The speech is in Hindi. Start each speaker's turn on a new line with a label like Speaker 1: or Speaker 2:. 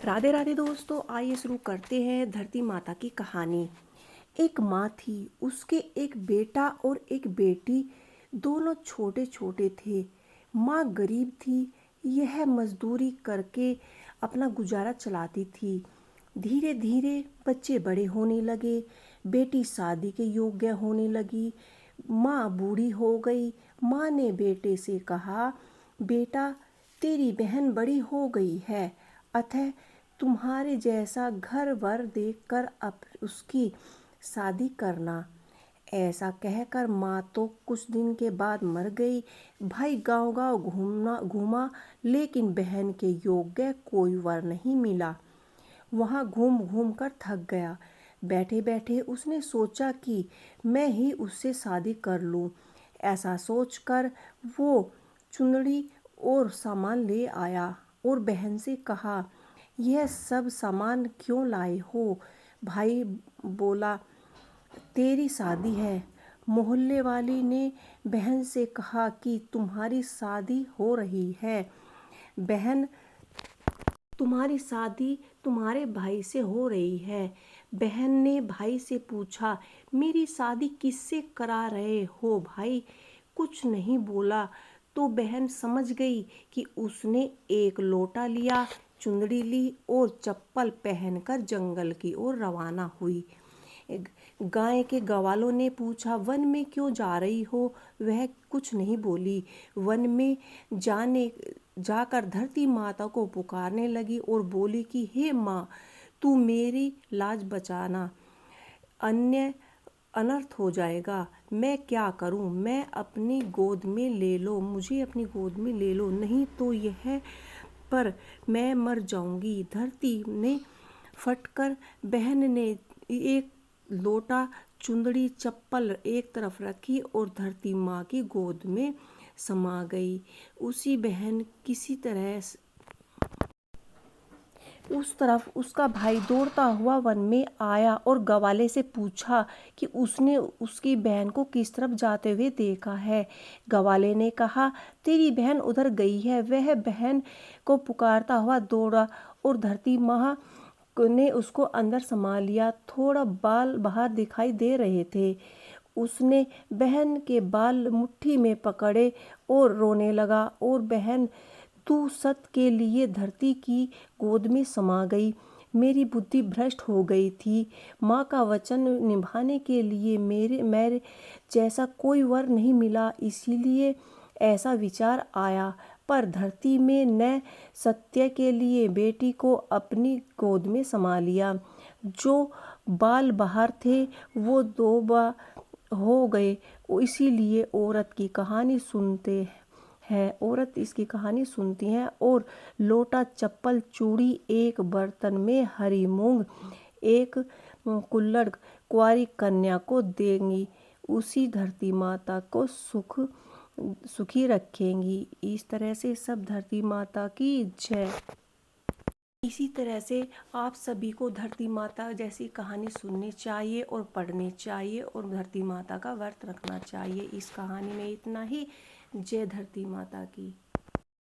Speaker 1: राधे राधे दोस्तों, आइए शुरू करते हैं धरती माता की कहानी। एक माँ थी, उसके एक बेटा और एक बेटी। दोनों छोटे छोटे थे। माँ गरीब थी, यह मजदूरी करके अपना गुजारा चलाती थी। धीरे धीरे बच्चे बड़े होने लगे, बेटी शादी के योग्य होने लगी। माँ बूढ़ी हो गई। माँ ने बेटे से कहा, बेटा, तेरी बहन बड़ी हो गई है, अतः तुम्हारे जैसा घर वर देखकर अब उसकी शादी करना। ऐसा कहकर माँ तो कुछ दिन के बाद मर गई। भाई गांव गांव घूमा, लेकिन बहन के योग्य कोई वर नहीं मिला। वहाँ घूम घूम कर थक गया। बैठे बैठे उसने सोचा कि मैं ही उससे शादी कर लूँ। ऐसा सोचकर वो चुंदड़ी और सामान ले आया और बहन से कहा, यह सब सामान क्यों लाए हो? भाई बोला, तेरी शादी है। मोहल्ले वाली ने बहन से कहा कि तुम्हारी शादी हो रही है। बहन, तुम्हारी शादी तुम्हारे भाई से हो रही है। बहन ने भाई से पूछा, मेरी शादी किससे करा रहे हो भाई? कुछ नहीं बोला तो बहन समझ गई कि उसने एक लोटा लिया, चुंदड़ी ली और चप्पल पहनकर जंगल की ओर रवाना हुई। गाय के ग्वालों ने पूछा, वन में क्यों जा रही हो? वह कुछ नहीं बोली। वन में जाकर धरती माता को पुकारने लगी और बोली कि हे माँ, तू मेरी लाज बचाना, अन्य अनर्थ हो जाएगा। मैं क्या करूं? मैं अपनी गोद में ले लो, मुझे अपनी गोद में ले लो, नहीं तो यह पर मैं मर जाऊंगी। धरती ने फटकर बहन ने एक लोटा, चुंदड़ी, चप्पल एक तरफ रखी और धरती माँ की गोद में समा गई। उसी बहन किसी तरह उस तरफ उसका भाई दौड़ता हुआ वन में आया और ग्वाले से पूछा कि उसने उसकी बहन को किस तरफ जाते हुए देखा है। ग्वाले ने कहा, तेरी बहन उधर गई है। वह बहन को पुकारता हुआ दौड़ा और धरती माँ ने उसको अंदर समा लिया। थोड़ा बाल बाहर दिखाई दे रहे थे। उसने बहन के बाल मुट्ठी में पकड़े और रोने लगा और बहन, तू सत के लिए धरती की गोद में समा गई। मेरी बुद्धि भ्रष्ट हो गई थी। माँ का वचन निभाने के लिए मेरे जैसा कोई वर नहीं मिला, इसीलिए ऐसा विचार आया। पर धरती में न सत्य के लिए बेटी को अपनी गोद में समा लिया। जो बाल बाहर थे वो दो हो गए। इसीलिए औरत की कहानी सुनते हैं, औरत इसकी कहानी सुनती हैं और लोटा, चप्पल, चूड़ी एक बर्तन में हरी मूंग एक कुल्हड़ कुंवारी कन्या को देंगी। उसी धरती माता को सुखी रखेंगी। इस तरह से सब धरती माता की जय। इसी तरह से आप सभी को धरती माता जैसी कहानी सुननी चाहिए और पढ़नी चाहिए और धरती माता का व्रत रखना चाहिए। इस कहानी में इतना ही। जय धरती माता की।